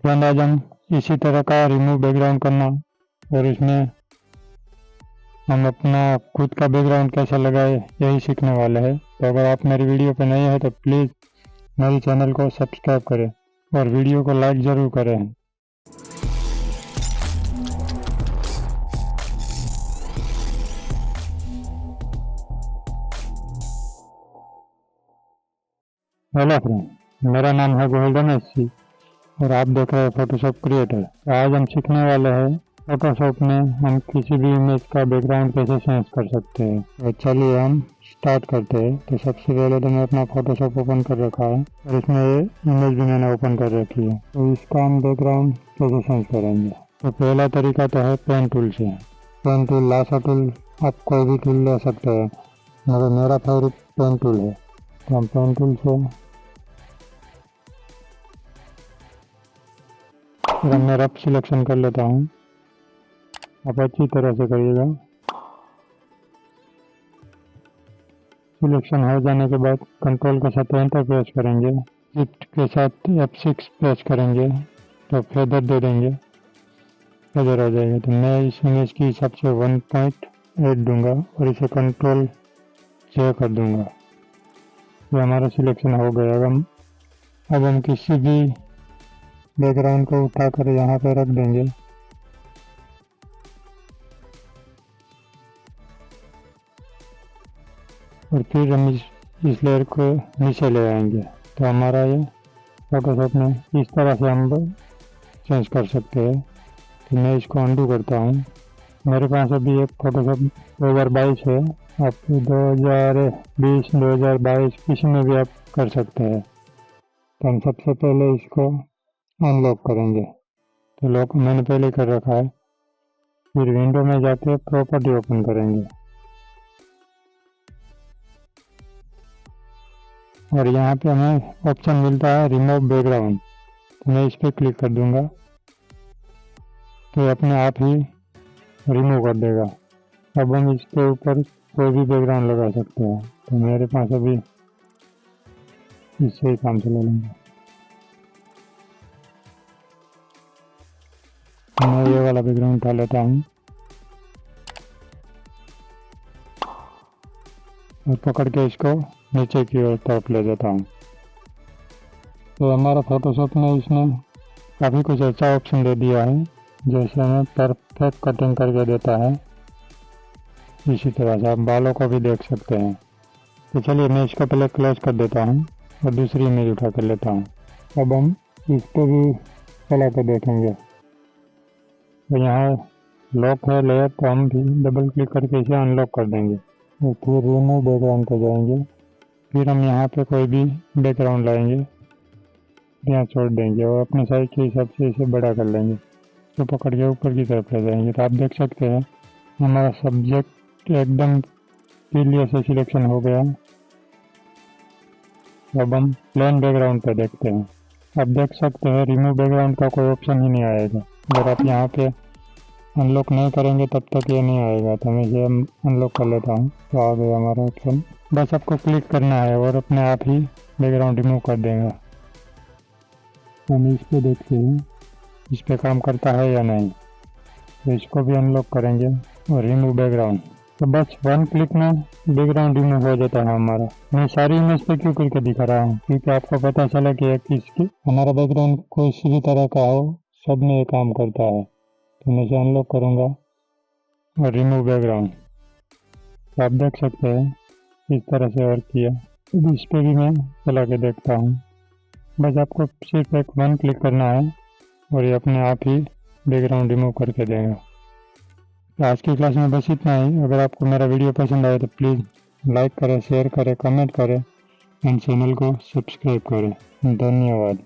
Friend, आज हम इसी तरह का रिमूव बैकग्राउंड करना और इसमें हम अपना खुद का बैकग्राउंड कैसे लगाए यही सीखने वाले हैं। तो अगर आप मेरी वीडियो पर नए हैं तो प्लीज़ मेरे चैनल को सब्सक्राइब करें और वीडियो को लाइक ज़रूर करें। हेलो फ्रेंड, मेरा नाम है गोविंद रमेश और आप देख रहे हैं फोटोशॉप क्रिएटर। आज हम सीखने वाले हैं फोटोशॉप में हम किसी भी इमेज का बैकग्राउंड कैसे चेंज कर सकते हैं। तो चलिए हम स्टार्ट करते हैं। तो सबसे पहले तो मैं अपना फोटोशॉप ओपन कर रखा है और इसमें ये इमेज भी मैंने ओपन कर रखी है। तो इसका हम बैकग्राउंड कैसे चेंज करेंगे। तो पहला तरीका तो है पेन टूल से। पेन टूल, लासा टूल, आप कोई भी टूल ले सकते हैं, मगर मेरा फेवरेट पेन टूल है। तो हम पेन टूल से फिर मैं रफ सिलेक्शन कर लेता हूँ। आप अच्छी तरह से करिएगा। सिलेक्शन हो जाने के बाद कंट्रोल के साथ एंटर प्रेस करेंगे, शिफ्ट के साथ F6 प्रेस करेंगे तो फेदर दे देंगे, फेदर हो जाएगा। तो मैं इस इमेज की हिसाब से 1.8 दूंगा और इसे कंट्रोल से कर दूंगा। ये हमारा सिलेक्शन हो गया। अब हम किसी भी बैकग्राउंड को उठाकर यहाँ पे रख देंगे। और फिर हम इस लेयर को नीचे ले आएंगे। तो हमारा ये फोटोशॉप में इस तरह से हम चेंज कर सकते हैं। तो मैं इसको अंडू करता हूँ। मेरे पास अभी एक फोटोशॉप 2022 है। आप 2020, 2022 किसी में भी आप कर सकते हैं। तो हम सबसे पहले इसको अनलॉक करेंगे। तो लॉक मैंने पहले कर रखा है। फिर विंडो में जाके प्रॉपर्टी ओपन करेंगे और यहाँ पे हमें ऑप्शन मिलता है रिमूव बैकग्राउंड। तो मैं इस पर क्लिक कर दूंगा तो अपने आप ही रिमूव कर देगा। अब हम इसके ऊपर कोई भी बैकग्राउंड लगा सकते हैं। तो मेरे पास अभी इससे ही काम चला लेंगे। मैं ये वाला बैकग्राउंड उठा लेता हूँ और पकड़ के इसको नीचे की ओर तरफ ले जाता हूँ। तो हमारा फोटोशॉप में इसने काफ़ी कुछ अच्छा ऑप्शन दे दिया है, जैसे हमें परफेक्ट कटिंग करके देता है। इसी तरह से आप बालों को भी देख सकते हैं। तो चलिए मैं इसको पहले क्लोज कर देता हूँ और दूसरी इमेज उठा कर लेता हूँ। अब हम इसको भी चला कर देखेंगे। तो यहाँ लॉक है लेयर, तो हम भी डबल क्लिक करके इसे अनलॉक कर देंगे और फिर रिमूव बैकग्राउंड पर जाएंगे। फिर हम यहाँ पे कोई भी बैकग्राउंड लाएंगे, यहाँ छोड़ देंगे और अपने साइज के हिसाब से इसे बड़ा कर लेंगे। तो पकड़ के ऊपर की तरफ ले जाएंगे। तो आप देख सकते हैं हमारा सब्जेक्ट एकदम क्लियर से सिलेक्शन हो गया। अब हम प्लेन बैकग्राउंड पर देखते हैं। आप देख सकते हैं रिमूव बैकग्राउंड का कोई ऑप्शन ही नहीं आएगा। अगर आप यहाँ पे अनलॉक नहीं करेंगे तब तक ये नहीं आएगा। तो मैं इसे अनलॉक कर लेता हूँ। तो आ गया हमारा ऑप्शन। बस आपको क्लिक करना है और अपने आप ही बैकग्राउंड रिमूव कर देगा। तो हम इस पर देखते हैं इस पर काम करता है या नहीं। तो इसको भी अनलॉक करेंगे और रिमूव बैकग्राउंड। तो बस 1 क्लिक में बैकग्राउंड रिमूव हो जाता है हमारा। मैं सारी इमेज पे क्यों करके दिखा रहा हूँ, क्योंकि आपको पता चला कि किसकी हमारा बैकग्राउंड कोई भी तरह का हो, सब में ये काम करता है। तो मैं इसे अनलॉक करूँगा और रिमूव बैकग्राउंड। तो आप देख सकते हैं इस तरह से वर्क किया। तो इस पर भी मैं चला के देखता हूँ। बस आपको सिर्फ 1 क्लिक करना है और ये अपने आप ही बैकग्राउंड रिमूव करके देगा। तो आज की क्लास में बस इतना ही। अगर आपको मेरा वीडियो पसंद आए तो प्लीज़ लाइक करें, शेयर करें, कमेंट करें एंड चैनल को सब्सक्राइब करें। धन्यवाद।